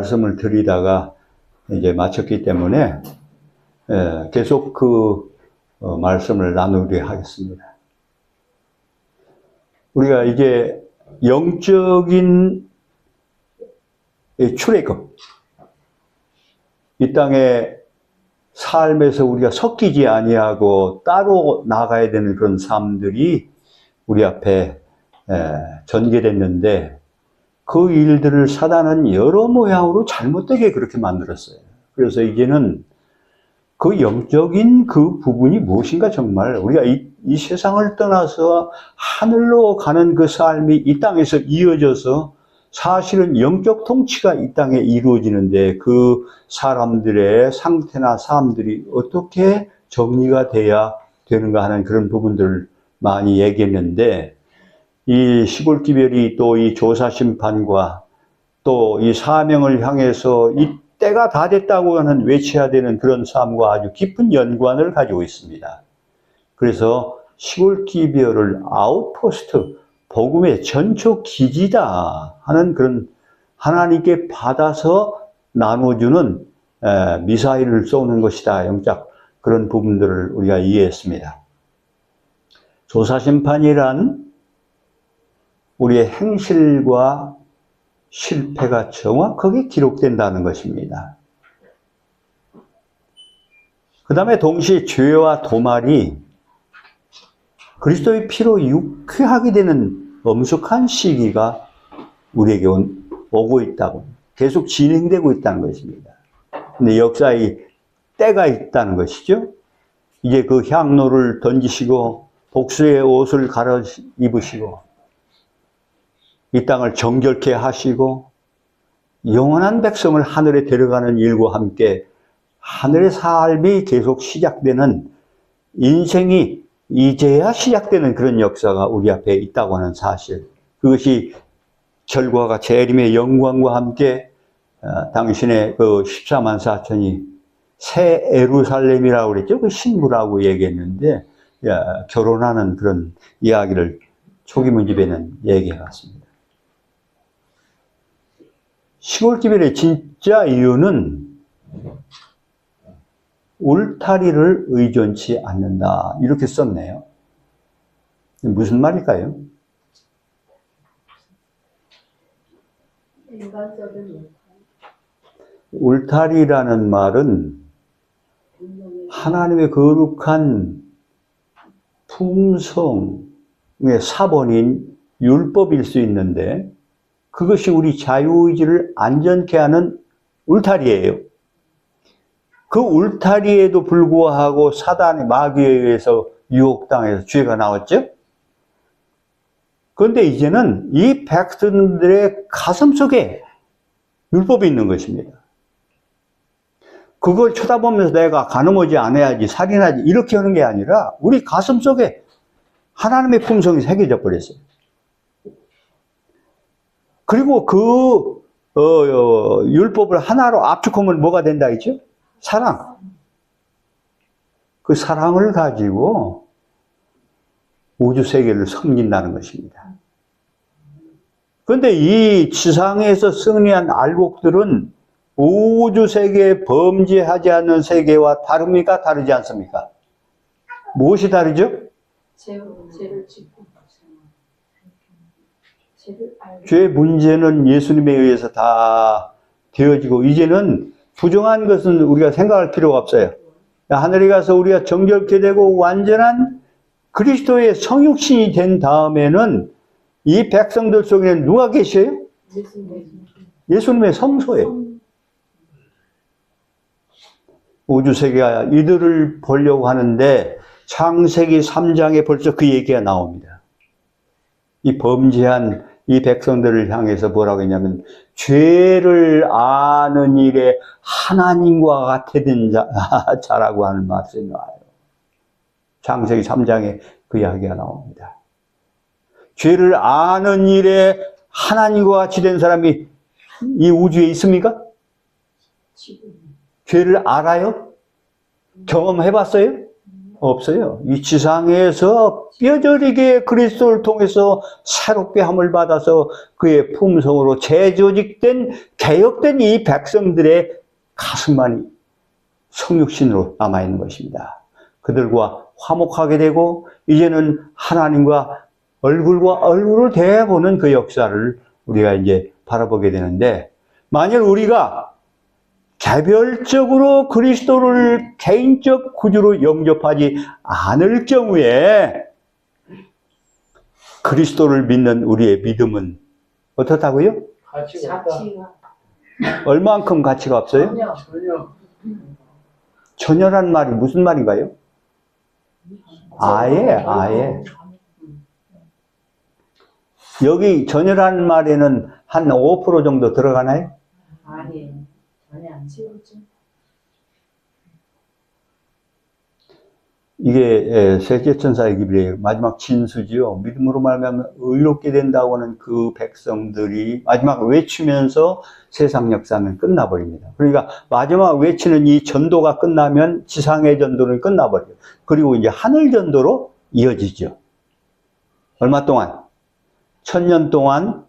말씀을 드리다가 이제 마쳤기 때문에 계속 그 말씀을 나누려 하겠습니다. 우리가 이제 영적인 출애굽, 이 땅의 삶에서 우리가 섞이지 아니하고 따로 나가야 되는 그런 삶들이 우리 앞에 전개됐는데, 그 일들을 사단은 여러 모양으로 잘못되게 그렇게 만들었어요. 그래서 이제는 그 영적인 그 부분이 무엇인가, 정말 우리가 이 세상을 떠나서 하늘로 가는 그 삶이 이 땅에서 이어져서 사실은 영적 통치가 이 땅에 이루어지는데, 그 사람들의 상태나 삶들이 어떻게 정리가 돼야 되는가 하는 그런 부분들을 많이 얘기했는데, 이 시골기별이 또 이 조사심판과 또 이 사명을 향해서 이 때가 다 됐다고 하는 외쳐야 되는 그런 삶과 아주 깊은 연관을 가지고 있습니다. 그래서 시골기별을 아웃포스트, 복음의 전초 기지다 하는 그런 하나님께 받아서 나눠주는 미사일을 쏘는 것이다, 영적 그런 부분들을 우리가 이해했습니다. 조사심판이란 우리의 행실과 실패가 정확하게 기록된다는 것입니다. 그 다음에 동시에 죄와 도말이 그리스도의 피로 유쾌하게 되는 엄숙한 시기가 우리에게 오고 있다고, 계속 진행되고 있다는 것입니다. 근데 역사의 때가 있다는 것이죠. 이제 그 향로를 던지시고 복수의 옷을 갈아 입으시고 이 땅을 정결케 하시고 영원한 백성을 하늘에 데려가는 일과 함께 하늘의 삶이 계속 시작되는, 인생이 이제야 시작되는 그런 역사가 우리 앞에 있다고 하는 사실, 그것이 결과가 재림의 영광과 함께 당신의 그 14만 4천이 새 예루살렘이라고 그랬죠. 그 신부라고 얘기했는데 결혼하는 그런 이야기를 초기 문집에는 얘기해 왔습니다. 시골기별의 진짜 이유는 울타리를 의존치 않는다, 이렇게 썼네요. 무슨 말일까요? 울타리라는 말은 하나님의 거룩한 품성의 사본인 율법일 수 있는데, 그것이 우리 자유의지를 안전케 하는 울타리예요. 그 울타리에도 불구하고 사단의 마귀에 의해서 유혹당해서 죄가 나왔죠. 그런데 이제는 이 백성들의 가슴 속에 율법이 있는 것입니다. 그걸 쳐다보면서 내가 간음하지 않아야지, 살인하지, 이렇게 하는 게 아니라 우리 가슴 속에 하나님의 품성이 새겨져 버렸어요. 그리고 그 율법을 하나로 압축하면 뭐가 된다 했죠? 사랑. 그 사랑을 가지고 우주 세계를 섬긴다는 것입니다. 그런데 이 지상에서 승리한 알곡들은 우주 세계에 범죄하지 않는 세계와 다릅니까? 다르지 않습니까? 무엇이 다르죠? 죄를 짓고 죄 문제는 예수님에 의해서 다 되어지고, 이제는 부정한 것은 우리가 생각할 필요가 없어요. 하늘에 가서 우리가 정결케 되고 완전한 그리스도의 성육신이 된 다음에는 이 백성들 속에는 누가 계셔요? 예수님의 성소예요. 우주세계가 이들을 보려고 하는데 창세기 3장에 벌써 그 얘기가 나옵니다. 이 범죄한 이 백성들을 향해서 뭐라고 했냐면, 죄를 아는 일에 하나님과 같아진 자라고 하는 말씀이 나와요. 창세기 3장에 그 이야기가 나옵니다. 죄를 아는 일에 하나님과 같이 된 사람이 이 우주에 있습니까? 죄를 알아요? 경험해 봤어요? 없어요. 이 지상에서 뼈저리게 그리스도를 통해서 새롭게 함을 받아서 그의 품성으로 재조직된 개혁된 이 백성들의 가슴만이 성육신으로 남아있는 것입니다. 그들과 화목하게 되고 이제는 하나님과 얼굴과 얼굴을 대보는 그 역사를 우리가 이제 바라보게 되는데, 만일 우리가 개별적으로 그리스도를 개인적 구주로 영접하지 않을 경우에 그리스도를 믿는 우리의 믿음은 어떻다고요? 가치가 없다. 자치가 얼만큼 가치가 없어요? 전혀 전혀. 전혀란 말이 무슨 말인가요? 아예. 여기 전혀라는 말에는 한 5% 정도 들어가나요? 아니에요. 전혀 안 채우죠. 이게 셋째 천사의 기별의 마지막 진수지요. 믿음으로 말하면 의롭게 된다고 하는 그 백성들이 마지막 외치면서 세상 역사는 끝나버립니다. 그러니까 마지막 외치는 이 전도가 끝나면 지상의 전도는 끝나버려요. 그리고 이제 하늘 전도로 이어지죠. 얼마 동안? 1000년 동안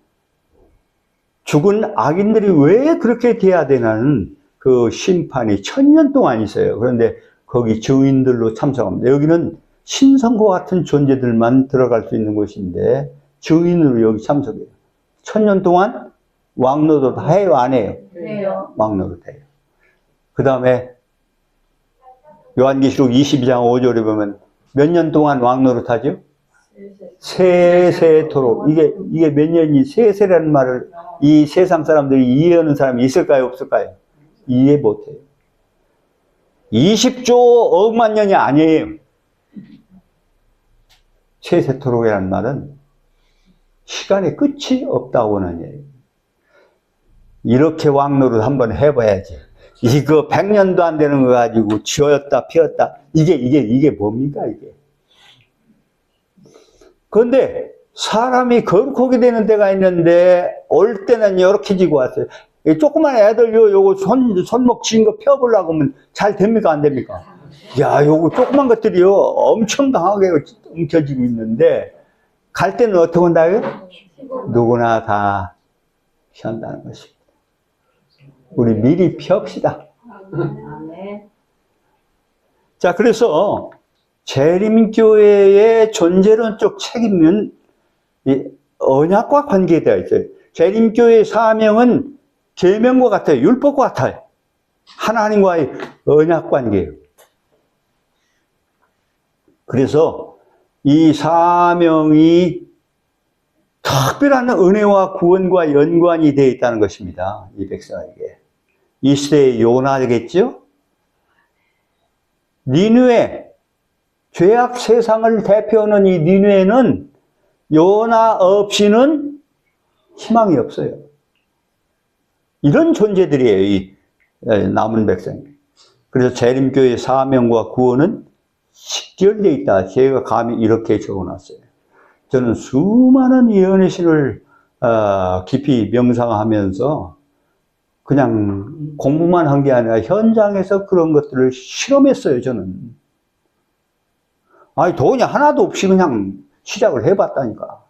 죽은 악인들이 왜 그렇게 돼야 되는 그 심판이 1000년 동안 있어요. 그런데 거기 증인들로 참석합니다. 여기는 신성과 같은 존재들만 들어갈 수 있는 곳인데 증인으로 여기 참석해요. 1000년 동안 왕노릇 해요, 안 해요? 해요. 왕노릇 해요. 그 다음에 요한계시록 22장 5절에 보면 몇 년 동안 왕노릇 하죠? 세세토록. 이게 몇 년이 세세라는 말을 이 세상 사람들이 이해하는 사람이 있을까요, 없을까요? 이해 못해요. 20조 억만 년이 아니에요. 세세토록이라는 말은 시간의 끝이 없다고 하는 얘기예요. 이렇게 왕노릇 한번 해봐야지. 이거 100년도 안 되는 거 가지고 쥐었다 피었다. 이게 뭡니까, 이게? 그런데 사람이 거룩하게 되는 때가 있는데 올 때는 이렇게 지고 왔어요. 조그만 애들 요거 손목 쥐인 거 펴보려고 하면 잘 됩니까, 안 됩니까? 야, 요거 조그만 것들이요 엄청 강하게 움켜쥐고 있는데 갈 때는 어떻게 한다고요? 누구나 다 피한다는 것입니다. 우리 미리 펴읍시다. 아멘. 자, 그래서 재림교회의 존재론적 책임은 이 언약과 관계되어 있어요. 재림교회의 사명은 계명과 같아요. 율법과 같아요. 하나님과의 언약 관계예요. 그래서 이 사명이 특별한 은혜와 구원과 연관이 되어 있다는 것입니다. 이 백성에게. 이 시대의 요나겠죠? 니느웨, 죄악 세상을 대표하는 이 니느웨는 요나 없이는 희망이 없어요. 이런 존재들이에요, 이 남은 백성이. 그래서 재림교회의 사명과 구원은 직결되어 있다. 제가 감히 이렇게 적어놨어요. 저는 수많은 예언의 신을 깊이 명상하면서 그냥 공부만 한 게 아니라 현장에서 그런 것들을 실험했어요, 저는. 아니, 돈이 하나도 없이 그냥 시작을 해봤다니까.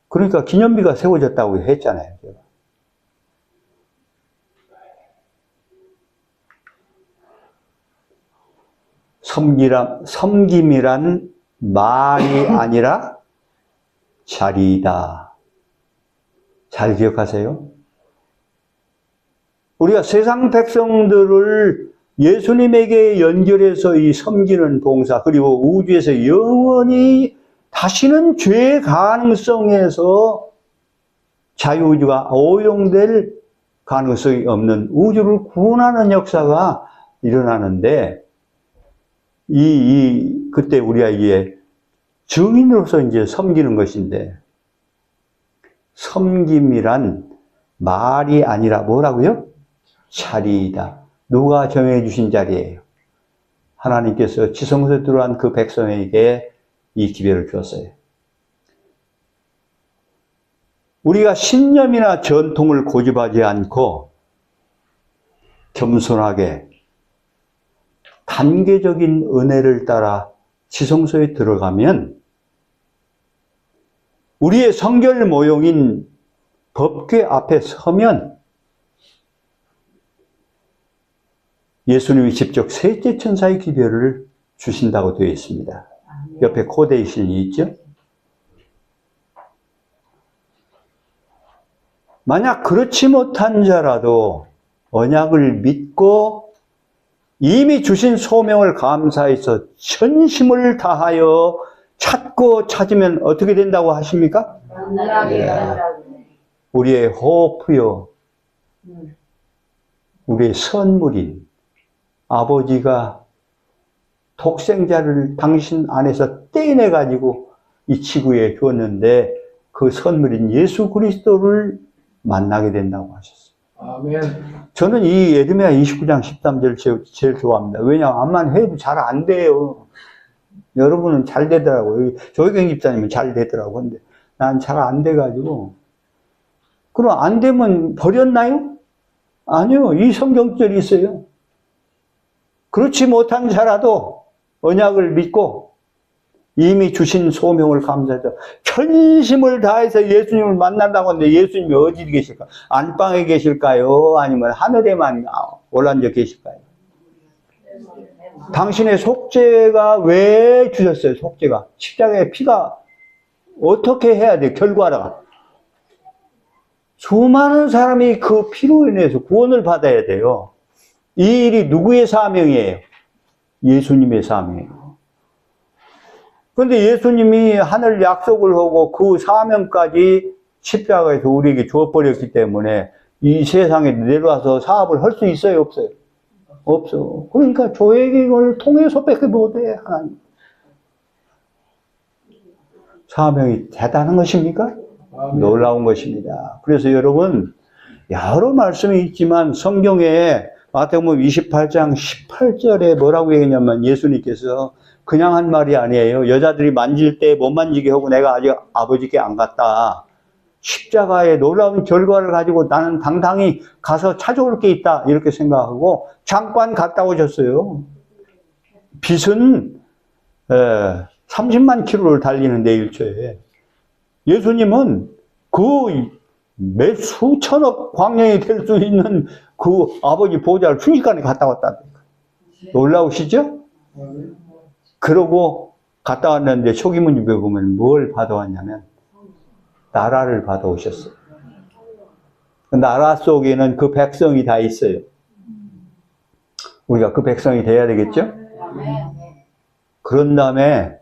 그러니까 기념비가 세워졌다고 했잖아요, 제가. 섬김이란 말이 아니라 자리이다. 잘 기억하세요? 우리가 세상 백성들을 예수님에게 연결해서 이 섬기는 봉사, 그리고 우주에서 영원히 다시는 죄의 가능성에서 자유우주가 오용될 가능성이 없는 우주를 구원하는 역사가 일어나는데, 그때 우리가 이게 증인으로서 이제 섬기는 것인데, 섬김이란 말이 아니라 뭐라고요? 자리이다. 누가 정해주신 자리예요? 하나님께서 지성소에 들어간 그 백성에게 이 기별을 주었어요. 우리가 신념이나 전통을 고집하지 않고 겸손하게 단계적인 은혜를 따라 지성소에 들어가면 우리의 성결 모형인 법궤 앞에 서면 예수님이 직접 셋째 천사의 기별을 주신다고 되어 있습니다. 옆에 코데이션이 있죠? 만약 그렇지 못한 자라도 언약을 믿고 이미 주신 소명을 감사해서 전심을 다하여 찾고 찾으면 어떻게 된다고 하십니까? 우리의 호프요, 우리의 선물인 아버지가 독생자를 당신 안에서 떼내가지고 이 지구에 주었는데 그 선물인 예수 그리스도를 만나게 된다고 하셨어요. 아멘. 저는 이 예레미야 29장 13절 제일 좋아합니다. 왜냐하면 암만 해도 잘 안 돼요. 여러분은 잘 되더라고요. 조혜경 집사님은 잘 되더라고요. 근데 난 잘 안 돼가지고. 그럼 안 되면 버렸나요? 아니요. 이 성경절이 있어요. 그렇지 못한 자라도 언약을 믿고 이미 주신 소명을 감사해서 전심을 다해서 예수님을 만난다고 하는데 예수님이 어디 계실까? 안방에 계실까요? 아니면 하늘에만 올라앉아 계실까요? 당신의 속죄가 왜 주셨어요? 속죄가. 십자가의 피가 어떻게 해야 돼? 결과가. 수많은 사람이 그 피로 인해서 구원을 받아야 돼요. 이 일이 누구의 사명이에요? 예수님의 사명이에요. 그런데 예수님이 하늘 약속을 하고 그 사명까지 십자가에서 우리에게 주어버렸기 때문에 이 세상에 내려와서 사업을 할 수 있어요? 없어요? 없어. 그러니까 조회경을 통해서밖에 못해, 하나님. 사명이 대단한 것입니까? 놀라운 것입니다. 그래서 여러분, 여러 말씀이 있지만 성경에 마태복음 28장 18절에 뭐라고 얘기했냐면 예수님께서 그냥 한 말이 아니에요. 여자들이 만질 때 못 만지게 하고 내가 아직 아버지께 안 갔다. 십자가의 놀라운 결과를 가지고 나는 당당히 가서 찾아올 게 있다. 이렇게 생각하고 잠깐 갔다 오셨어요. 빛은 30만 킬로를 달리는데 일초에. 예수님은 그 몇 수천억 광년이 될 수 있는 그 아버지 보좌를 순식간에 갔다 왔다. 놀라우시죠? 그러고 갔다 왔는데 초기문집에 보면 뭘 받아왔냐면 나라를 받아오셨어요. 그 나라 속에는 그 백성이 다 있어요. 우리가 그 백성이 돼야 되겠죠? 그런 다음에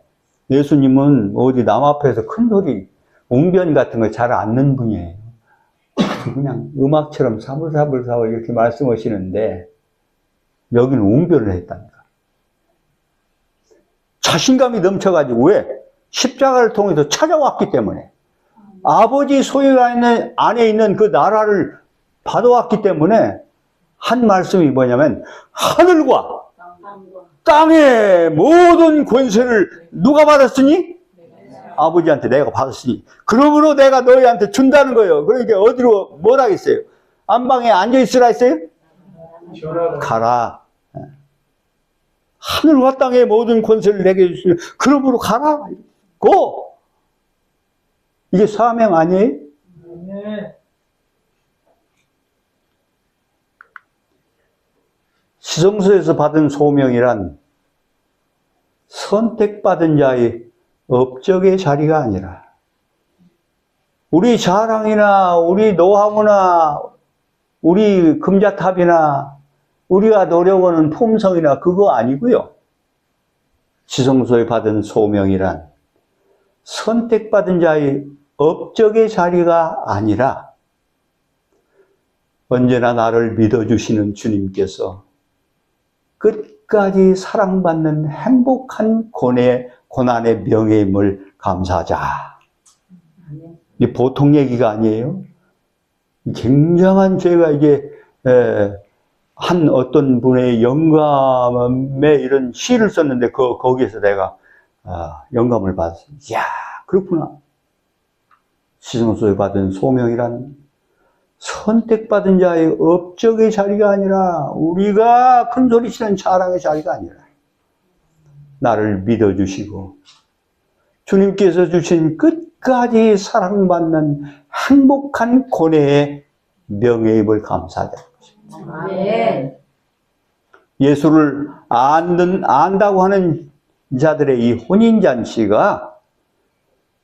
예수님은 어디 남 앞에서 큰 소리, 웅변 같은 거 잘 안 넣는 분이에요. 그냥 음악처럼 사불사불사불 이렇게 말씀하시는데 여기는 웅변을 했답니다. 자신감이 넘쳐가지고 왜? 십자가를 통해서 찾아왔기 때문에 아버지 소유 안에 있는 그 나라를 받아왔기 때문에 한 말씀이 뭐냐면 하늘과 땅의 모든 권세를 누가 받았으니? 아버지한테 내가 받았으니 그러므로 내가 너희한테 준다는 거예요. 그러니까 어디로 뭘 하겠어요? 안방에 앉아있으라 했어요? 가라. 하늘과 땅의 모든 권세를 내게 주시니 그러므로 가라. 고! 이게 사명 아니에요? 지성소에서 받은 소명이란 선택받은 자의 업적의 자리가 아니라 우리 자랑이나 우리 노하우나 우리 금자탑이나 우리가 노력하는 품성이나 그거 아니고요. 지성소에 받은 소명이란 선택받은 자의 업적의 자리가 아니라 언제나 나를 믿어주시는 주님께서 끝까지 사랑받는 행복한 고난의 명예임을 감사하자. 이게 보통 얘기가 아니에요. 굉장한 제가 이게 한 어떤 분의 영감에 이런 시를 썼는데 거기에서 내가 영감을 받았어요. 이야, 그렇구나. 지성소에 받은 소명이란 선택받은 자의 업적의 자리가 아니라 우리가 큰소리치는 자랑의 자리가 아니라 나를 믿어주시고 주님께서 주신 끝까지 사랑받는 행복한 고뇌의 명예임을 감사하자. 아멘. 예수를 안다고 하는 자들의 이 혼인잔치가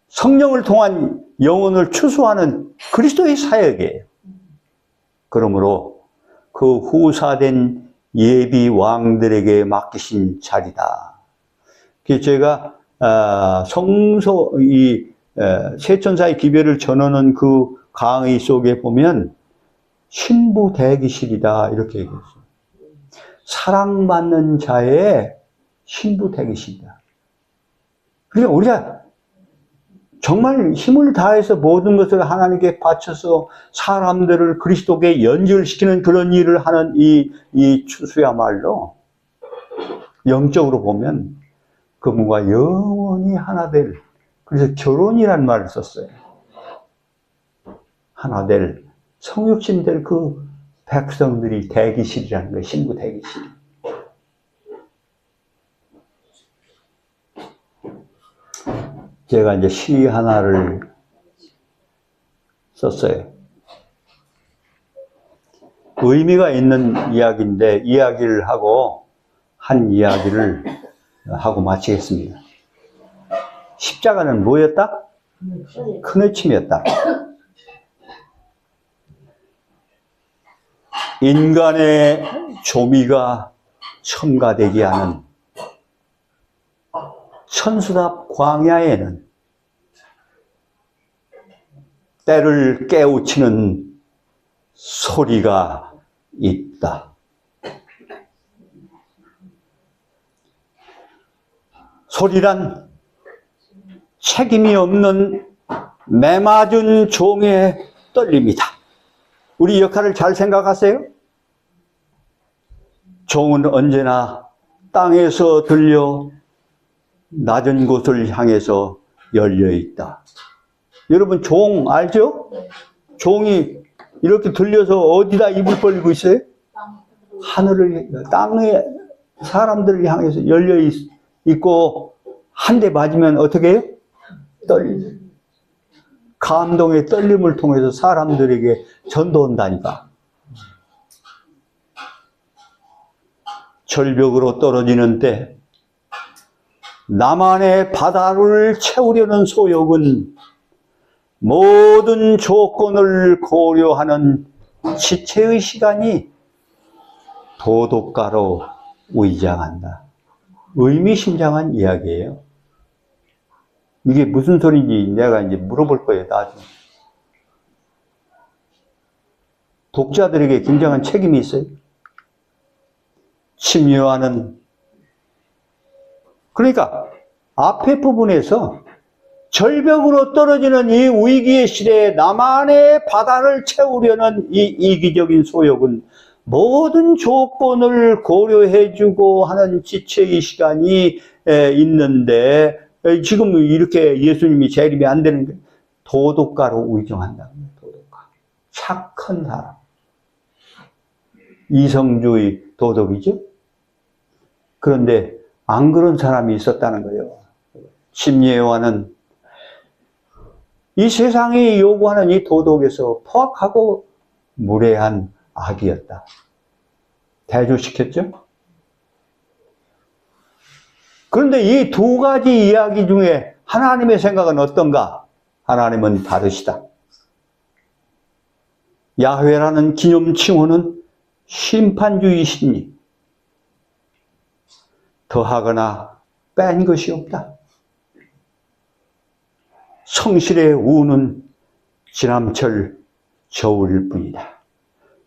성령을 통한 영혼을 추수하는 그리스도의 사역이에요. 그러므로 그 후사된 예비 왕들에게 맡기신 자리다. 제가 성소 세천사의 기별을 전하는 그 강의 속에 보면 신부 대기실이다 이렇게 얘기했어요. 사랑받는 자의 신부 대기실이다. 그러니까 우리가 정말 힘을 다해서 모든 것을 하나님께 바쳐서 사람들을 그리스도께 연결시키는 그런 일을 하는 이 추수야말로 영적으로 보면 그분과 영원히 하나 될, 그래서 결혼이라는 말을 썼어요. 하나 될, 성육신 될 그 백성들이 대기실이라는 거예요. 신부 대기실. 제가 이제 시 하나를 썼어요. 의미가 있는 이야기인데 이야기를 하고 한 이야기를 하고 마치겠습니다. 십자가는 뭐였다? 큰해침이었다. 인간의 조미가 첨가되게 하는 천수답 광야에는 때를 깨우치는 소리가 있다. 소리란 책임이 없는 매맞은 종의 떨림이다. 우리 역할을 잘 생각하세요? 종은 언제나 땅에서 들려 낮은 곳을 향해서 열려 있다. 여러분 종 알죠? 종이 이렇게 들려서 어디다 입을 벌리고 있어요? 하늘을, 땅에 사람들을 향해서 열려 있고 한 대 맞으면 어떻게 해요? 떨림. 감동의 떨림을 통해서 사람들에게 전도한다니까. 절벽으로 떨어지는 때 나만의 바다를 채우려는 소욕은 모든 조건을 고려하는 지체의 시간이 도덕가로 위장한다. 의미심장한 이야기예요. 이게 무슨 소리인지 내가 이제 물어볼 거예요, 나중에. 독자들에게 굉장한 책임이 있어요. 침례하는, 그러니까 앞에 부분에서 절벽으로 떨어지는 이 위기의 시대에 나만의 바다를 채우려는 이 이기적인 소욕은 모든 조건을 고려해주고 하는 지체의 시간이 있는데 지금 이렇게 예수님이 재림이 안 되는 게 도덕가로 위정한다. 도덕가. 착한 사람. 이성주의 도덕이죠. 그런데 안 그런 사람이 있었다는 거예요. 침례요한은 이 세상이 요구하는 이 도덕에서 포악하고 무례한 악이었다. 대조시켰죠? 그런데 이 두 가지 이야기 중에 하나님의 생각은 어떤가? 하나님은 다르시다. 야훼라는 기념 칭호는 심판주의 심리. 더하거나 뺀 것이 없다. 성실의 우는 지남철 저울일 뿐이다.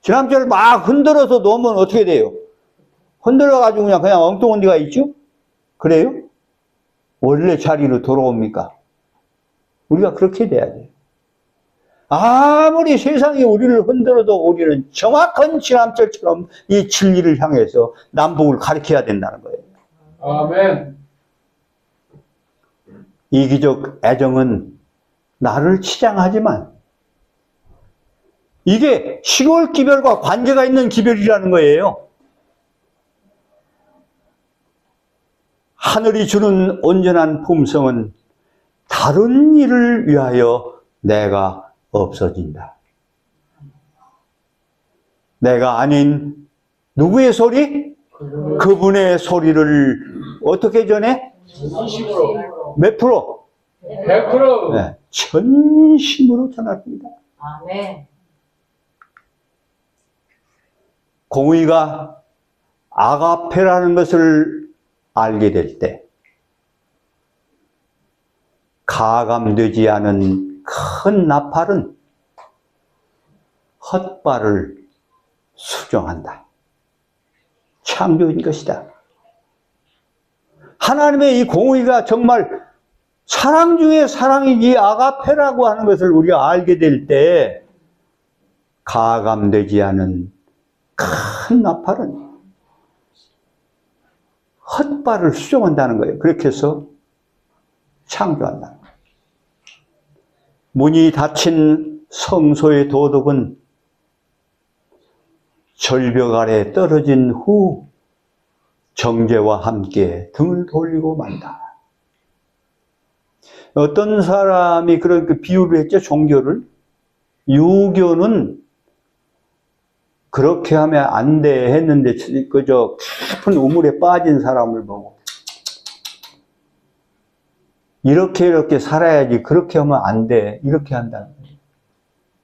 지남철을 막 흔들어서 놓으면 어떻게 돼요? 흔들어가지고 그냥 엉뚱한 데가 있죠? 그래요? 원래 자리로 돌아옵니까? 우리가 그렇게 돼야 돼요. 아무리 세상이 우리를 흔들어도 우리는 정확한 지남철처럼 이 진리를 향해서 남북을 가리켜야 된다는 거예요. 아멘. 이기적 애정은 나를 치장하지만 이게 시골 기별과 관계가 있는 기별이라는 거예요. 하늘이 주는 온전한 품성은 다른 일을 위하여 내가 없어진다. 내가 아닌 누구의 소리? 그분의 소리를 어떻게 전해? 진심으로. 몇 프로? 100%. 네, 전심으로 전합니다. 아멘. 공의가 아가페라는 것을 알게 될 때 가감되지 않은 큰 나팔은 헛발을 수정한다. 창조인 것이다. 하나님의 이 공의가 정말 사랑 중에 사랑이지 아가페라고 하는 것을 우리가 알게 될 때 가감되지 않은 큰 나팔은 헛발을 수정한다는 거예요. 그렇게 해서 창조한다. 문이 닫힌 성소의 도덕은 절벽 아래 떨어진 후 정죄와 함께 등을 돌리고 만다. 어떤 사람이 그런 비유를 했죠. 종교를. 유교는 그렇게 하면 안 돼 했는데 그저 깊은 우물에 빠진 사람을 보고 이렇게 살아야지 그렇게 하면 안 돼 이렇게 한다는 거예요.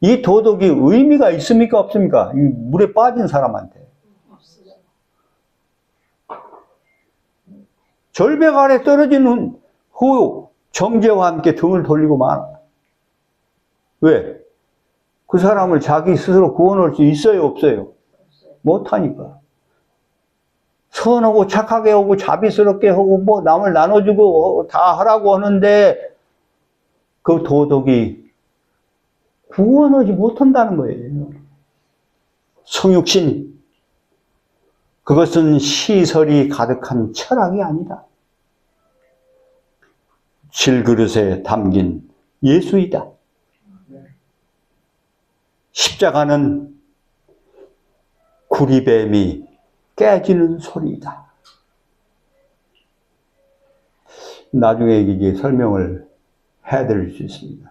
이 도덕이 의미가 있습니까 없습니까? 이 물에 빠진 사람한테. 절벽 아래 떨어지는 후 정죄와 함께 등을 돌리고 말. 왜? 그 사람을 자기 스스로 구원할 수 있어요 없어요? 못하니까. 선하고 착하게 하고 자비스럽게 하고 뭐 남을 나눠주고 다 하라고 하는데 그 도덕이 구원하지 못한다는 거예요. 성육신, 그것은 시설이 가득한 철학이 아니다. 질그릇에 담긴 예수이다. 십자가는 구리뱀이 깨지는 소리이다. 나중에 이제 설명을 해드릴 수 있습니다.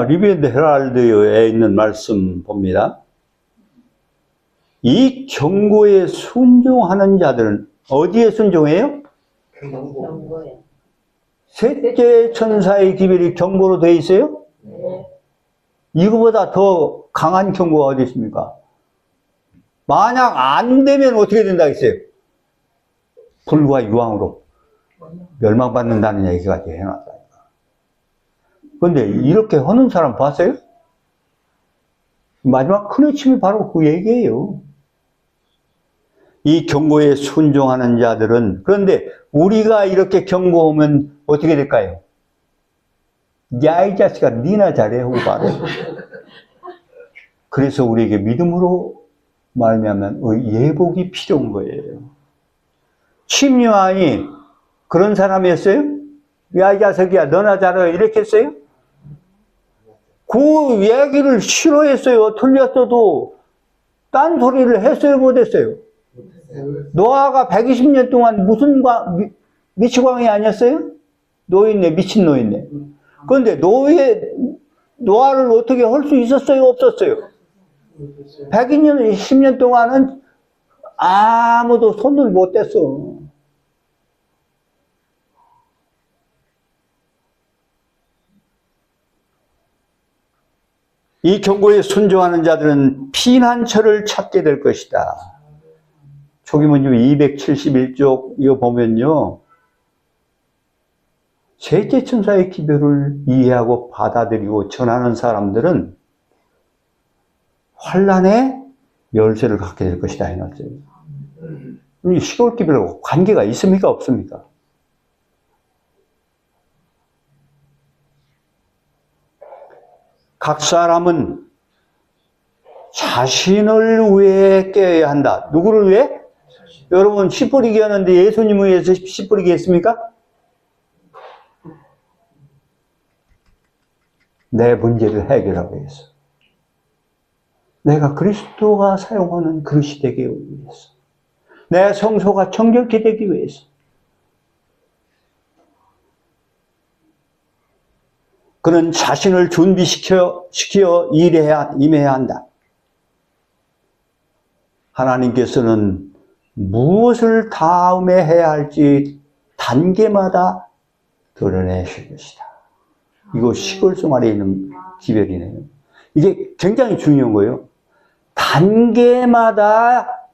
리비 앤드 헤럴드에 있는 말씀 봅니다. 이 경고에 순종하는 자들은 어디에 순종해요? 경고에. 셋째 천사의 기별이 경고로 되어 있어요? 네. 이거보다 더 강한 경고가 어디 있습니까? 만약 안 되면 어떻게 된다 했어요? 불과 유황으로 멸망받는다는 얘기까지 해놨다니까. 그런데 이렇게 하는 사람 봤어요? 마지막 큰 핵심이 바로 그 얘기예요. 이 경고에 순종하는 자들은, 그런데 우리가 이렇게 경고하면 어떻게 될까요? 야, 이 자식아, 니나 잘해 하고 바로. 그래서 우리에게 믿음으로 말미암는 예복이 필요한 거예요. 심리왕이 그런 사람이었어요? 야, 이 자식이야, 너나 잘해 이렇게 했어요? 그 얘기를 싫어했어요. 틀렸어도 딴 소리를 했어요, 못했어요? 노아가 120년 동안 무슨 미치광이 아니었어요? 노인네, 미친 노인네. 그런데 노아를 어떻게 할 수 있었어요, 없었어요? 120년, 10년 동안은 아무도 손을 못 댔어. 이 경고에 순종하는 자들은 피난처를 찾게 될 것이다. 초기문집 271쪽 이거 보면요. 셋째 천사의 기별을 이해하고 받아들이고 전하는 사람들은 환란의 열쇠를 갖게 될 것이다 해놨어요. 이 시골 기별하고 관계가 있습니까 없습니까? 각 사람은 자신을 위해 깨어야 한다. 누구를 위해? 여러분 씨 뿌리기 하는데 예수님을 위해서 씨 뿌리기 했습니까? 내 문제를 해결하기 위해서. 내가 그리스도가 사용하는 그릇이 되기 위해서. 내 성소가 정결케 되기 위해서. 그는 자신을 준비시켜 임해야 한다. 하나님께서는 무엇을 다음에 해야 할지 단계마다 드러내실 것이다. 이거 시골생활에 있는 기별이네요. 이게 굉장히 중요한 거예요. 단계마다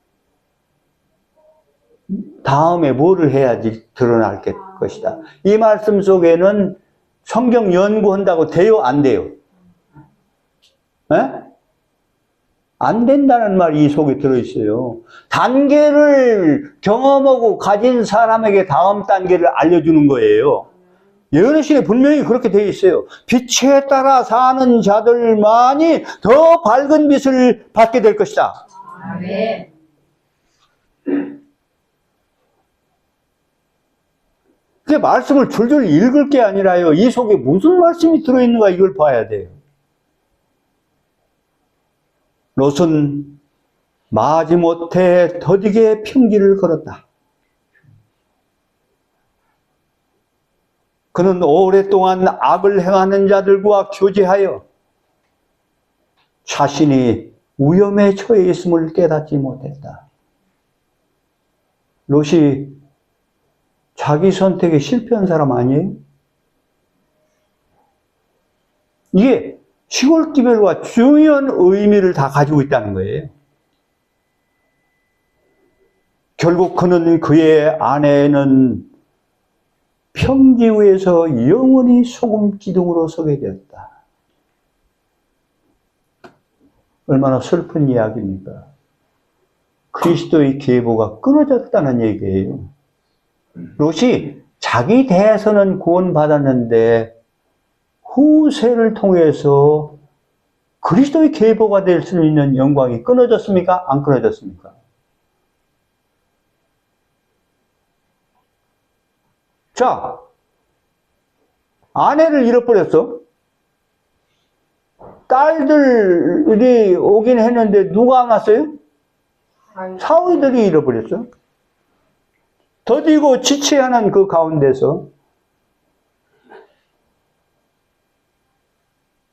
다음에 뭐를 해야지 드러날 것이다. 이 말씀 속에는 성경 연구한다고 돼요? 안 돼요? 에? 안 된다는 말이 이 속에 들어있어요. 단계를 경험하고 가진 사람에게 다음 단계를 알려주는 거예요. 예언의 분명히 그렇게 되어 있어요. 빛에 따라 사는 자들만이 더 밝은 빛을 받게 될 것이다. 아멘. 그 말씀을 줄줄 읽을 게 아니라요. 이 속에 무슨 말씀이 들어있는가 이걸 봐야 돼요. 롯은 마지못해 더디게 평지를 걸었다. 그는 오랫동안 악을 행하는 자들과 교제하여 자신이 위험에 처해 있음을 깨닫지 못했다. 롯이 자기 선택에 실패한 사람 아니에요? 이게 시골기별과 중요한 의미를 다 가지고 있다는 거예요. 결국 그는 그의 아내는 평지 위에서 영원히 소금 기둥으로 서게 되었다. 얼마나 슬픈 이야기입니까? 그리스도의 계보가 끊어졌다는 얘기예요. 롯이 자기 대에서는 구원받았는데 후세를 통해서 그리스도의 계보가 될 수 있는 영광이 끊어졌습니까? 안 끊어졌습니까? 자, 아내를 잃어버렸어. 딸들이 오긴 했는데 누가 안 왔어요? 사위들이 잃어버렸어. 더디고 지체하는 그 가운데서.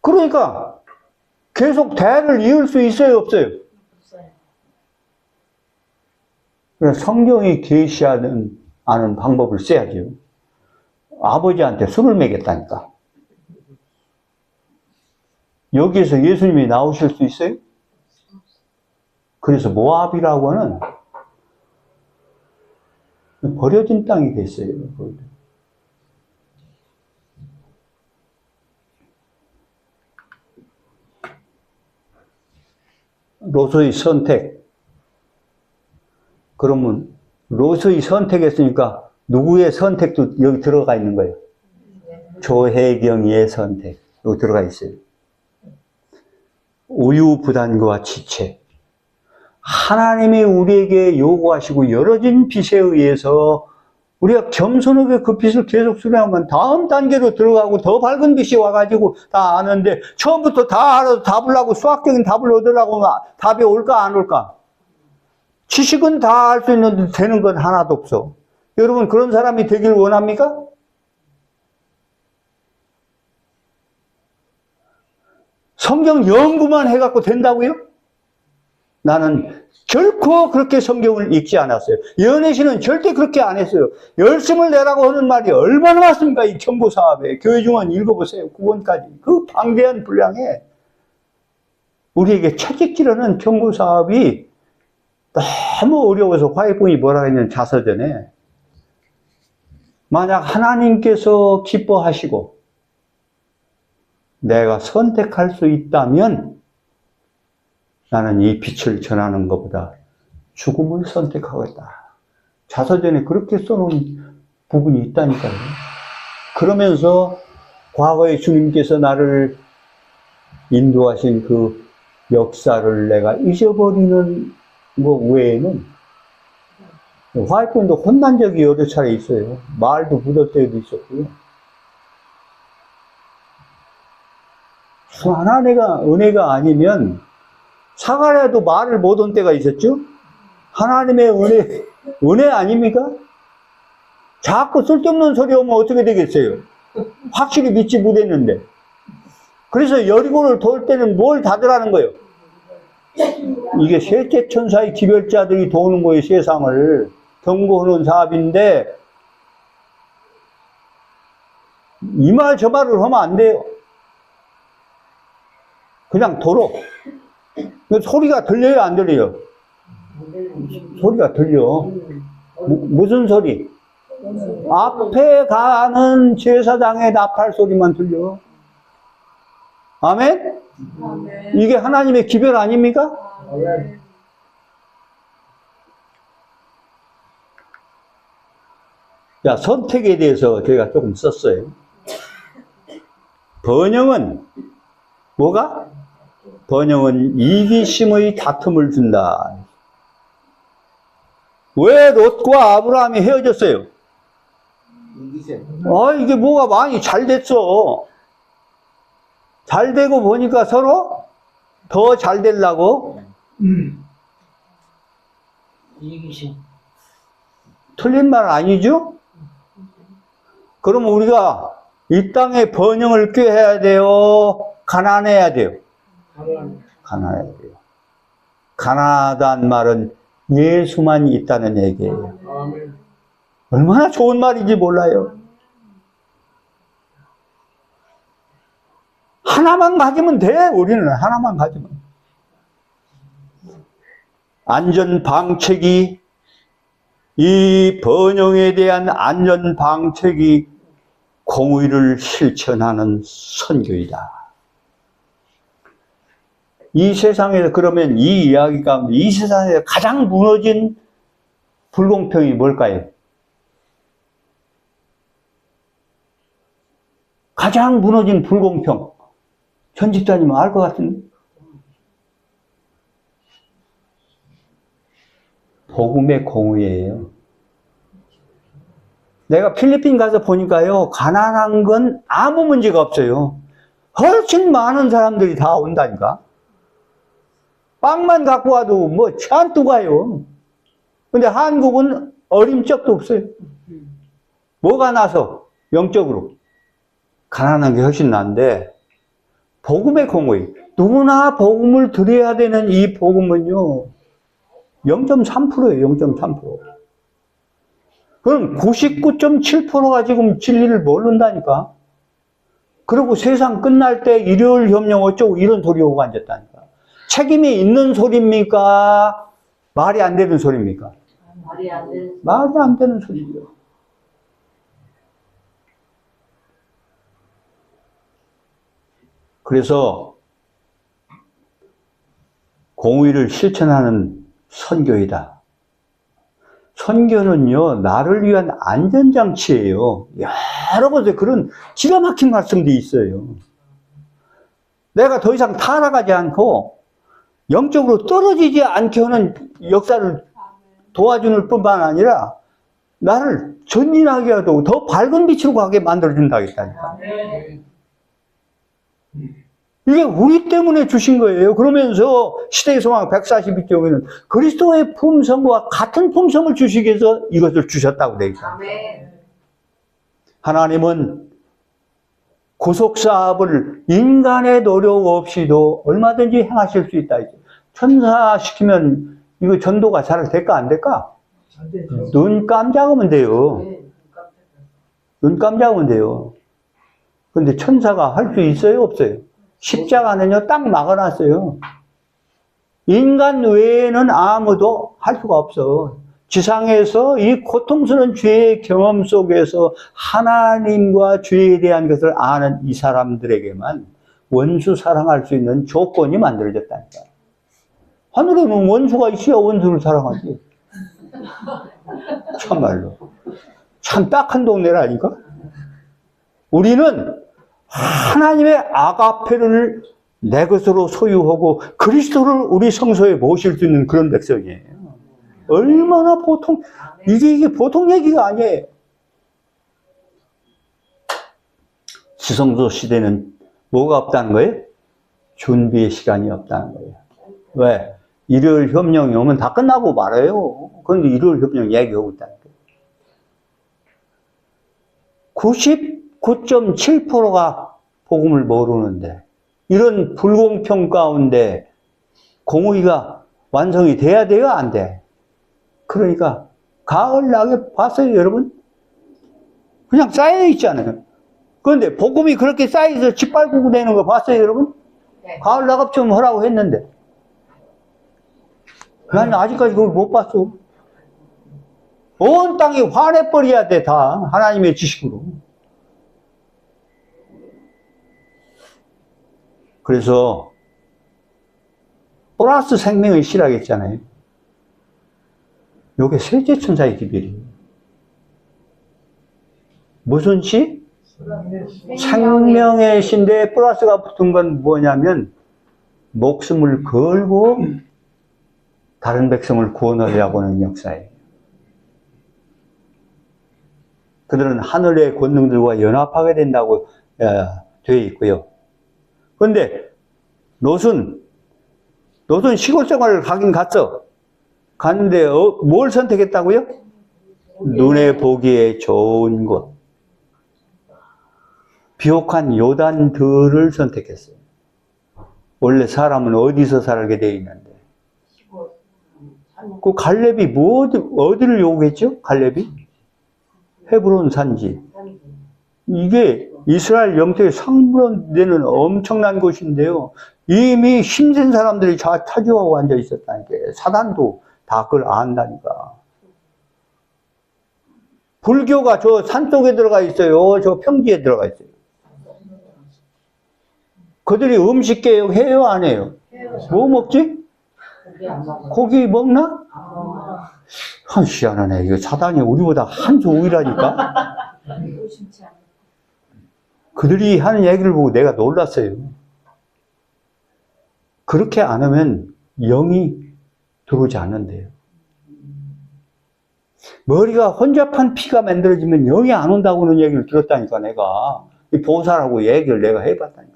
그러니까 계속 대를 이을 수 있어요, 없어요? 없어요. 성경이 계시하는 아는 방법을 써야죠. 아버지한테 술을 먹였다니까. 여기에서 예수님이 나오실 수 있어요? 그래서 모압이라고 하는 버려진 땅이 됐어요. 롯의 선택. 그러면 롯의 선택했으니까 누구의 선택도 여기 들어가 있는 거예요. 조혜경의 선택. 여기 들어가 있어요. 우유부단과 지체. 하나님이 우리에게 요구하시고 열어진 빛에 의해서 우리가 겸손하게 그 빛을 계속 수행하면 다음 단계로 들어가고 더 밝은 빛이 와가지고 다 아는데 처음부터 다 알아서 답을 하고 수학적인 답을 얻으려고 답이 올까 안 올까? 지식은 다 알 수 있는데 되는 건 하나도 없어. 여러분 그런 사람이 되길 원합니까? 성경 연구만 해갖고 된다고요? 나는 결코 그렇게 성경을 읽지 않았어요. 연애신은 절대 그렇게 안 했어요. 열심을 내라고 하는 말이 얼마나 많습니까? 이 경고사업에. 교회중원 읽어보세요. 9권까지. 그 방대한 분량에 우리에게 채찍질하는 경고사업이 너무 어려워서 화해분이 뭐라 했냐면 자서전에 만약 하나님께서 기뻐하시고 내가 선택할 수 있다면 나는 이 빛을 전하는 것보다 죽음을 선택하겠다. 자서전에 그렇게 써놓은 부분이 있다니까요. 그러면서 과거에 주님께서 나를 인도하신 그 역사를 내가 잊어버리는 것 외에는 화이트도 혼난 적이 여러 차례 있어요. 말도 묻을 때도 있었고요. 하나님의 은혜가 아니면 사가랴도 말을 못한 때가 있었죠? 하나님의 은혜 아닙니까? 자꾸 쓸데없는 소리 오면 어떻게 되겠어요? 확실히 믿지 못했는데. 그래서 여리고를 돌 때는 뭘 다들라는 거예요? 이게 셋째 천사의 기별자들이 도는 거예요, 세상을. 경고하는 사업인데, 이 말 저 말을 하면 안 돼요. 그냥 도로. 소리가 들려요, 안 들려요? 소리가 들려. 무슨 소리? 앞에 가는 제사장의 나팔 소리만 들려. 아멘? 이게 하나님의 기별 아닙니까? 자, 선택에 대해서 제가 조금 썼어요. 번영은 뭐가? 번영은 이기심의 다툼을 준다. 왜 롯과 아브라함이 헤어졌어요? 이게 뭐가 많이 잘 됐어. 잘 되고 보니까 서로 더 잘 되려고. 이기심. 틀린 말 아니죠? 그러면 우리가 이 땅의 번영을 꾀해야 돼요? 가난해야 돼요? 가난해야 돼요. 가난하다는 말은 예수만 있다는 얘기예요. 얼마나 좋은 말인지 몰라요. 하나만 가지면 돼. 우리는 하나만 가지면. 안전방책이, 이 번영에 대한 안전방책이 공의를 실천하는 선교이다. 이 세상에서 그러면 이 이야기 가운데 이 세상에서 가장 무너진 불공평이 뭘까요? 가장 무너진 불공평. 전 집사님은 알 것 같은데. 복음의 공의예요. 내가 필리핀 가서 보니까요, 가난한 건 아무 문제가 없어요. 훨씬 많은 사람들이 다 온다니까. 빵만 갖고 와도 뭐 잔뜩 와요. 근데 한국은 어림쩍도 없어요. 뭐가 나서? 영적으로. 가난한 게 훨씬 나은데, 복음의 공의. 누구나 복음을 드려야 되는 이 복음은요, 0.3%예요, 0.3%. 그럼 99.7%가 지금 진리를 모른다니까. 그리고 세상 끝날 때 일요일 협령 어쩌고 이런 소리 오고 앉았다니까. 책임이 있는 소리입니까? 말이 안 되는 소리입니까? 말이 안 되는. 말이 안 되는 소리죠. 그래서 공의를 실천하는 선교이다. 선교는요, 나를 위한 안전장치예요. 여러 곳에 그런 기가 막힌 말씀들이 있어요. 내가 더 이상 타락하지 않고 영적으로 떨어지지 않게 하는 역사를 도와주는 뿐만 아니라 나를 전진하게 하고 더 밝은 빛으로 가게 만들어준다겠다니까. 이게 우리 때문에 주신 거예요. 그러면서 시대의 소망 142쪽에는 그리스도의 품성과 같은 품성을 주시기 위해서 이것을 주셨다고 되어 있다. 하나님은 구속사업을 인간의 노력 없이도 얼마든지 행하실 수 있다. 천사 시키면 이거 전도가 잘 될까 안 될까? 눈 깜짝하면 돼요. 눈 깜짝하면 돼요. 근데 천사가 할 수 있어요? 없어요? 십자가는요, 딱 막아놨어요. 인간 외에는 아무도 할 수가 없어. 지상에서 이 고통스러운 죄의 경험 속에서 하나님과 죄에 대한 것을 아는 이 사람들에게만 원수 사랑할 수 있는 조건이 만들어졌다니까. 하늘에는 원수가 있어야 원수를 사랑하지. 참말로. 참 딱한 동네라니까? 우리는 하나님의 아가페를 내 것으로 소유하고 그리스도를 우리 성소에 모실 수 있는 그런 백성이에요. 얼마나 보통, 이게 보통 얘기가 아니에요. 지성소 시대는 뭐가 없다는 거예요? 준비의 시간이 없다는 거예요. 왜? 일요일 협령이 오면 다 끝나고 말아요. 그런데 일요일 협령 얘기하고 있다는 거예요. 99.7%가 복음을 모르는데 이런 불공평 가운데 공의가 완성이 돼야 돼요? 안 돼? 그러니까 가을 낙엽 봤어요, 여러분? 그냥 쌓여 있잖아요. 그런데 복음이 그렇게 쌓여서 짓밟고 되는 거 봤어요, 여러분? 네. 가을 낙엽처럼 하라고 했는데 난 아직까지 그걸 못 봤어. 온 땅이 화내버려야 돼, 다. 하나님의 지식으로. 그래서 플러스 생명의 씨라고 했잖아요. 요게 셋째천사의 기별이에요. 무슨 씨? 생명의 씨인데 플러스가 붙은 건 뭐냐면 목숨을 걸고 다른 백성을 구원하려고 하는 역사예요. 그들은 하늘의 권능들과 연합하게 된다고 되어 있고요. 그런데 롯은 시골 생활을 가긴 갔어. 갔는데 뭘 선택했다고요? 눈에 보기에 좋은 곳. 비옥한 요단들을 선택했어요. 원래 사람은 어디서 살게 되어 있는데. 그 갈렙이 어디를 요구했죠? 갈렙이? 헤브론 산지. 이게 이스라엘 영토의 상분되는 엄청난 곳인데요. 이미 힘센 사람들이 차지하고 앉아 있었다니까. 사단도 다 그걸 안다니까. 불교가 저 산속에 들어가 있어요. 저 평지에 들어가 있어요. 그들이 음식 개혁 해요, 안 해요? 뭐 먹지? 고기 먹나? 희한하네. 이거 사단이 우리보다 한 수 우위라니까? 그들이 하는 얘기를 보고 내가 놀랐어요. 그렇게 안 하면 영이 들어오지 않는데요. 머리가 혼잡한 피가 만들어지면 영이 안 온다고는 얘기를 들었다니까, 내가. 이 보살하고 얘기를 내가 해봤다니까.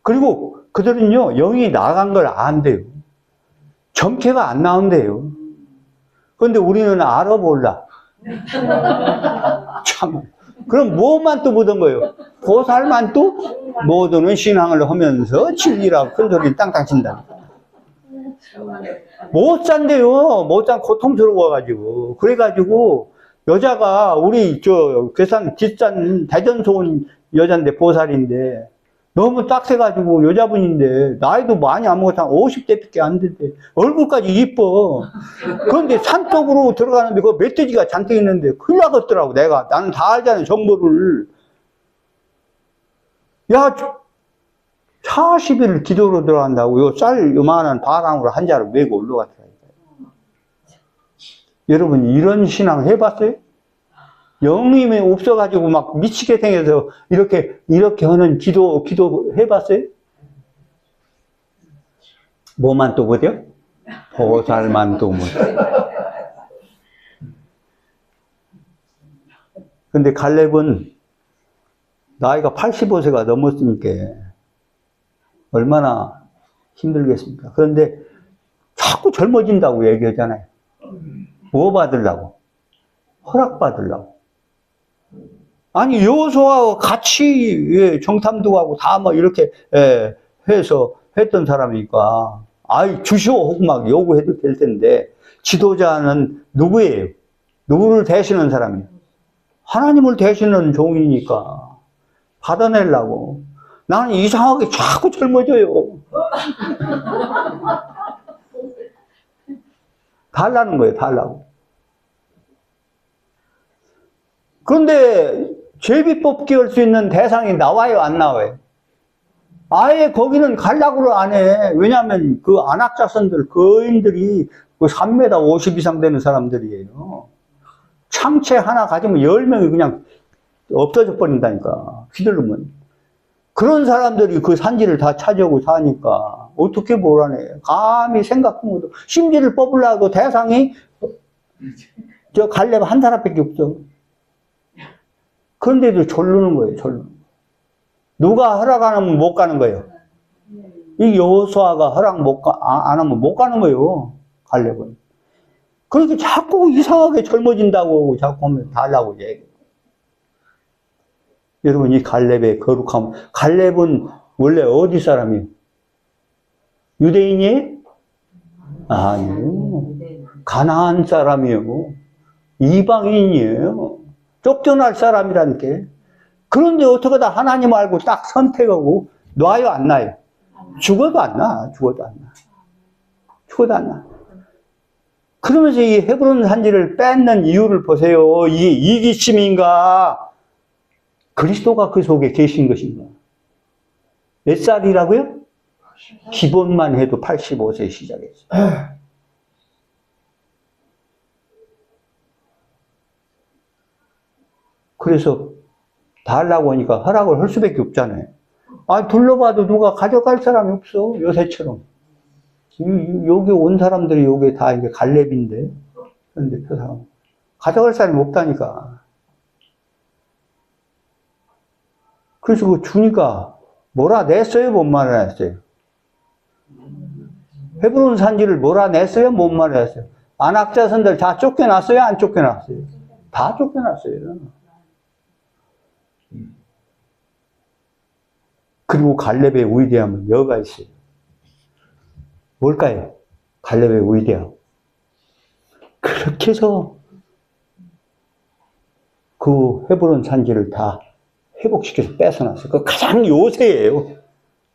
그리고 그들은요, 영이 나간 걸 안돼요. 점괘가 안 나온대요. 그런데 우리는 알아 몰라. 참. 그럼 뭐만 또 묻은 거예요? 보살만 또 모두는 신앙을 하면서 진리라고 큰 소리 땅땅 친다. 못 산대요. 못 산 고통스러워가지고. 그래가지고 여자가 우리 저 괴산 뒷산 대전서 온 여잔데 보살인데 너무 딱새가지고 여자분인데 나이도 많이 안 먹었다 50대밖에 안 된대. 얼굴까지 이뻐. 그런데 산 쪽으로 들어가는데 그 멧돼지가 잔뜩 있는데 큰일 나겠더라고. 나는 다 알잖아요, 정보를. 야, 40일 기도로 들어간다고 요 쌀 요만한 바람으로 한 자를 메고 올라갔더라고요. 여러분 이런 신앙 해봤어요? 영임이 없어가지고 막 미치게 생겨서 이렇게 하는 기도 해봤어요? 뭐만 또 못해요? 보살만 또 못해요. 근데 갈렙은 나이가 85세가 넘었으니까 얼마나 힘들겠습니까? 그런데 자꾸 젊어진다고 얘기하잖아요. 뭐 받으려고? 허락 받으려고. 아니 여호수아와 같이 정탐도 하고 다 막 이렇게 해서 했던 사람이니까 아이 주시오 하고 막 요구해도 될 텐데 지도자는 누구예요? 누구를 대신하는 사람이에요? 하나님을 대신하는 종이니까 받아내려고. 나는 이상하게 자꾸 젊어져요. 달라는 거예요, 달라고. 그런데 제비뽑기 할 수 있는 대상이 나와요, 안 나와요? 아예 거기는 갈라고를 안 해. 왜냐하면 그 안악자손들, 거인들이 그 3m 50 이상 되는 사람들이에요. 참채 하나 가지면 10명이 그냥 없어져 버린다니까, 휘둘르면. 그런 사람들이 그 산지를 다 차지하고 사니까 어떻게 몰아내. 감히 생각도 못하고. 심지를 뽑으려고 대상이 저 갈렙 한 사람밖에 없어. 그런데도 졸르는 거예요, 졸르는 거. 누가 허락 안 하면 못 가는 거예요. 이 여호수아가 허락 안 하면 못 가는 거예요. 갈렙은. 그러니까 자꾸 이상하게 젊어진다고 자꾸 하면 달라고 얘기해요. 여러분, 이 갈렙의 거룩함. 갈렙은 원래 어디 사람이에요? 유대인이에요? 아니에요. 가나안 사람이에요. 이방인이에요. 쫓겨날 사람이라니까. 그런데 어떻게 다 하나님 알고 딱 선택하고 놔요, 안 놔요? 죽어도 안 나. 죽어도 안 나. 죽어도 안 나. 그러면서 이 헤브론 산지를 뺏는 이유를 보세요. 이게 이기심인가? 그리스도가 그 속에 계신 것인가? 몇 살이라고요? 기본만 해도 85세 시작했어요. 그래서 달라고 하니까 허락을 할 수밖에 없잖아요. 아, 둘러봐도 누가 가져갈 사람이 없어. 요새처럼. 여기 온 사람들이 여기 다 이게 갈렙인데. 그런데 그 사람. 가져갈 사람이 없다니까. 그래서 그 주니까 몰아냈어요? 못 몰아냈어요? 헤브론 산지를 몰아냈어요? 못 몰아냈어요? 안악자손들 다 쫓겨났어요? 안 쫓겨났어요? 다 쫓겨났어요. 그리고 갈렙의 위대함은 여가 있어요. 뭘까요? 갈렙의 위대함. 그렇게 해서 그 헤브론 산지를 다 회복시켜서 뺏어놨어요. 그 가장 요새예요.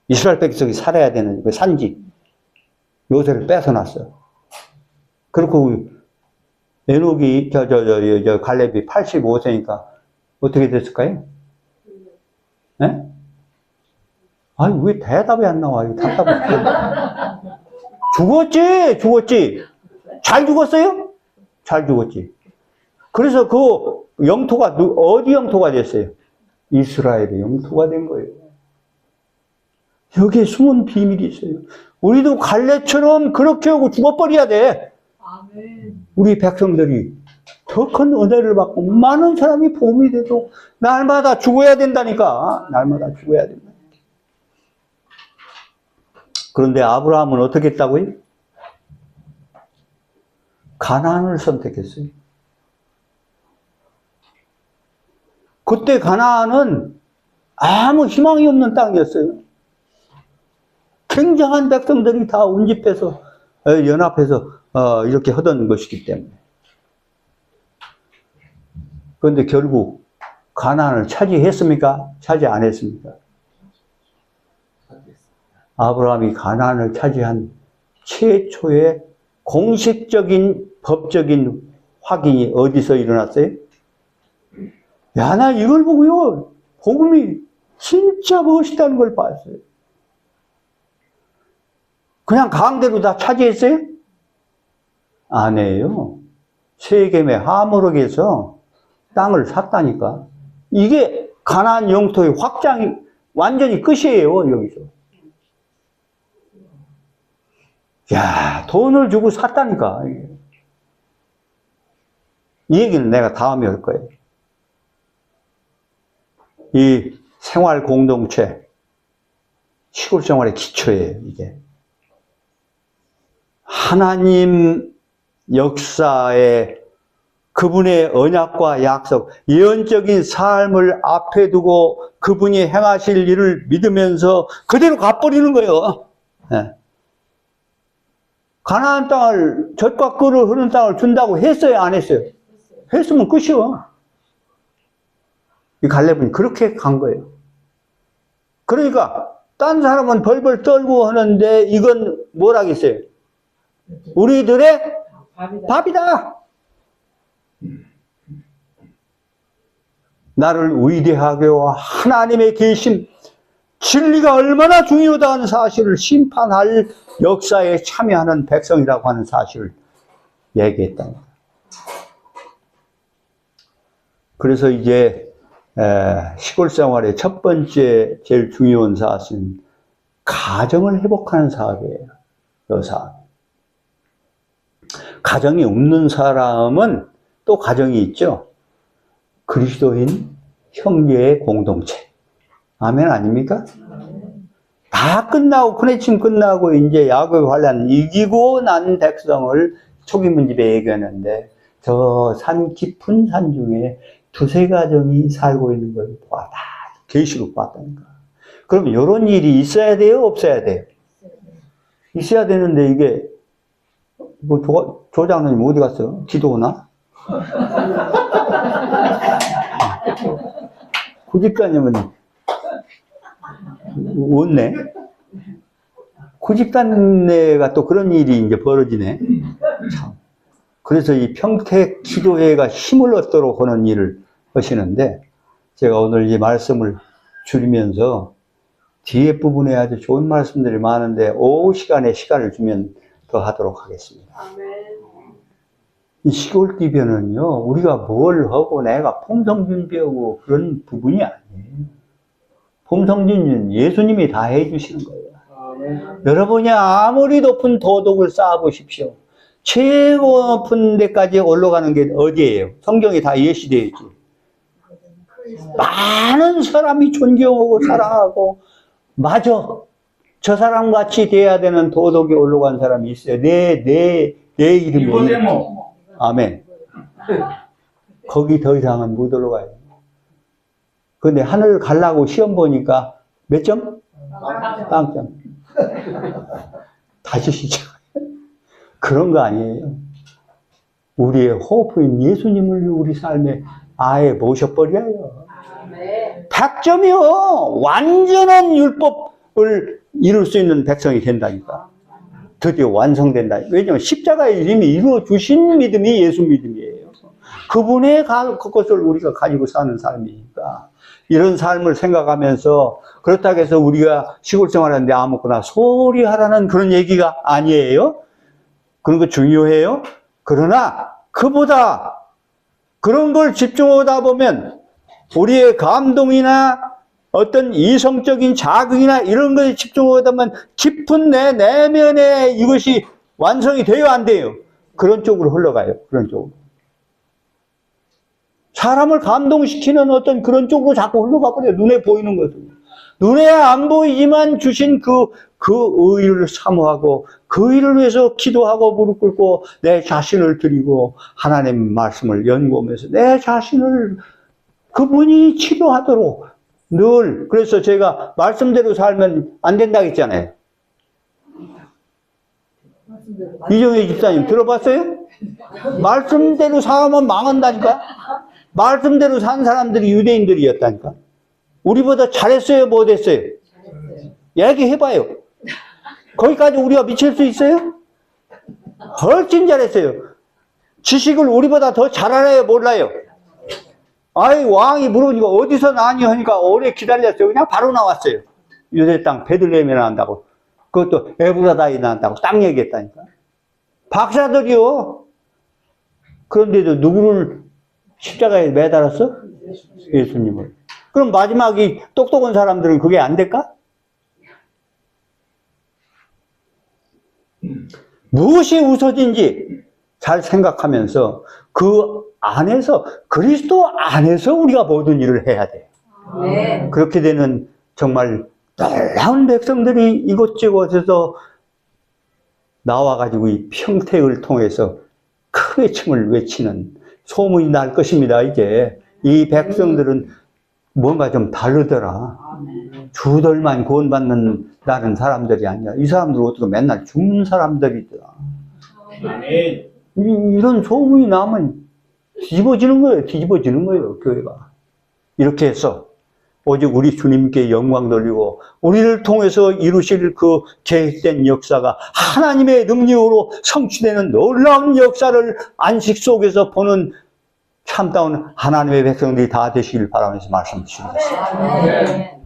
이스라엘 백성이 살아야 되는 그 산지. 요새를 뺏어놨어요. 그리고 에녹이, 갈렙이 85세니까 어떻게 됐을까요? 네? 아니, 왜 대답이 안 나와? 답답해. 죽었지. 잘 죽었어요? 잘 죽었지. 그래서 그 영토가, 어디 영토가 됐어요? 이스라엘의 영토가 된 거예요. 여기에 숨은 비밀이 있어요. 우리도 갈렙처럼 그렇게 하고 죽어버려야 돼. 아멘. 우리 백성들이 더 큰 은혜를 받고 많은 사람이 보험이 돼도 날마다 죽어야 된다니까. 날마다 죽어야 된다. 그런데 아브라함은 어떻게 했다고요? 가나안을 선택했어요. 그때 가나안은 아무 희망이 없는 땅이었어요. 굉장한 백성들이 다 운집해서 연합해서 이렇게 하던 것이기 때문에. 그런데 결국 가나안을 차지했습니까? 차지 안 했습니까? 아브라함이 가나안을 차지한 최초의 공식적인 법적인 확인이 어디서 일어났어요? 야, 나 이걸 보고요, 복음이 진짜 멋있다는 걸 봤어요. 그냥 강대로 다 차지했어요? 아니에요. 세겜의 하모르에서 땅을 샀다니까. 이게 가나안 영토의 확장이 완전히 끝이에요, 여기서. 야, 돈을 주고 샀다니까. 이 얘기는 내가 다음에 할 거예요. 이 생활 공동체, 시골 생활의 기초예요, 이게. 하나님 역사에 그분의 언약과 약속, 예언적인 삶을 앞에 두고 그분이 행하실 일을 믿으면서 그대로 가버리는 거예요. 네. 가나안 땅을, 젖과 꿀을 흐르는 땅을 준다고 했어요, 안 했어요? 했으면 끝이요. 이 갈렙은 그렇게 간 거예요. 그러니까 딴 사람은 벌벌 떨고 하는데 이건 뭐라겠어요? 우리들의 밥이다. 나를 위대하게 하나님의 계심, 진리가 얼마나 중요하다는 사실을 심판할 역사에 참여하는 백성이라고 하는 사실을 얘기했다. 그래서 이제 시골 생활의 첫 번째 제일 중요한 사실은 가정을 회복하는 사업이에요. 이 사업. 가정이 없는 사람은 또 가정이 있죠. 그리스도인 형제의 공동체. 아멘 아닙니까? 다 끝나고, 크레침 끝나고, 이제 야곱의 환란 이기고 난 백성을 초기문집에 얘기하는데, 저 산 깊은 산 중에 두세 가정이 살고 있는 걸 보았다. 계시록 봤다니까. 그럼 이런 일이 있어야 돼요? 없어야 돼요? 있어야 되는데, 이게, 뭐, 조장님 어디 갔어요? 기도 오나? 구집사님은 없네. 구집단내가 또 그런 일이 이제 벌어지네. 참. 그래서 이 평택 기도회가 힘을 얻도록 하는 일을 하시는데, 제가 오늘 이 말씀을 줄이면서 뒤에 부분에 아주 좋은 말씀들이 많은데, 오후 시간에 시간을 주면 더 하도록 하겠습니다. 이 시골 기변은요, 우리가 뭘 하고 내가 품성 준비하고 그런 부분이 아니에요. 품성 준비는 예수님이 다 해주시는 거예요. 여러분이 아무리 높은 도덕을 쌓아보십시오. 최고 높은 데까지 올라가는 게 어디예요? 성경이 다 예시되어 있지. 많은 사람이 존경하고 사랑하고, 맞아. 저 사람 같이 돼야 되는 도덕에 올라간 사람이 있어요. 내 이름이. 아멘. 거기 더 이상은 못 올라가요. 근데 하늘 가려고 시험 보니까 몇 점? 빵점. 다시 시작. 그런 거 아니에요. 우리의 호프인 예수님을 우리 삶에 아예 모셔버려요. 100점이요. 완전한 율법을 이룰 수 있는 백성이 된다니까. 드디어 완성된다. 왜냐하면 십자가의 이미 이루어 주신 믿음이 예수 믿음이에요. 그분의 그것을 우리가 가지고 사는 삶이니까. 이런 삶을 생각하면서, 그렇다고 해서 우리가 시골 생활하는데 아무거나 소홀히 하라는 그런 얘기가 아니에요. 그런 거 중요해요. 그러나 그보다 그런 걸 집중하다 보면 우리의 감동이나 어떤 이성적인 자극이나 이런 것에 집중하다 보면 깊은 내 내면에 이것이 완성이 돼요, 안 돼요? 그런 쪽으로 흘러가요. 그런 쪽으로. 사람을 감동시키는 어떤 그런 쪽으로 자꾸 흘러가 버려요. 눈에 보이는 것을. 눈에 안 보이지만 주신 그 의를 사모하고 그 일을 위해서 기도하고 무릎 꿇고 내 자신을 드리고 하나님 말씀을 연구하면서 내 자신을 그분이 치료하도록 늘. 그래서 제가 말씀대로 살면 안 된다고 했잖아요. 이정희 집사님 들어봤어요? 말씀대로 살면 망한다니까. 말씀대로 산 사람들이 유대인들이었다니까. 우리보다 잘했어요, 못했어요? 얘기해봐요. 거기까지 우리가 미칠 수 있어요? 훨씬 잘했어요. 지식을 우리보다 더 잘 알아요, 몰라요? 아이, 왕이 물어보니까 어디서 나니 하니까 오래 기다렸어요. 그냥 바로 나왔어요. 유대 땅 베들레헴에 나온다고. 그것도 에브라다에 나온다고 딱 얘기했다니까. 박사들이요. 그런데도 누구를 십자가에 매달았어? 예수님을. 그럼 마지막이 똑똑한 사람들은 그게 안 될까? 무엇이 우선인지 잘 생각하면서 그 안에서, 그리스도 안에서 우리가 모든 일을 해야 돼. 네. 그렇게 되는 정말 놀라운 백성들이 이곳저곳에서 나와가지고 이 평택을 통해서 큰 외침을 외치는 소문이 날 것입니다. 이제 이 백성들은 뭔가 좀 다르더라. 주들만 구원받는 다른 사람들이 아니라 이 사람들은 어떻게 맨날 죽는 사람들이더라. 이런 소문이 나면 뒤집어지는 거예요. 뒤집어지는 거예요, 교회가. 이렇게 해서 오직 우리 주님께 영광 돌리고 우리를 통해서 이루실 그 계획된 역사가 하나님의 능력으로 성취되는 놀라운 역사를 안식 속에서 보는 참다운 하나님의 백성들이 다 되시길 바라면서 말씀드리겠습니다.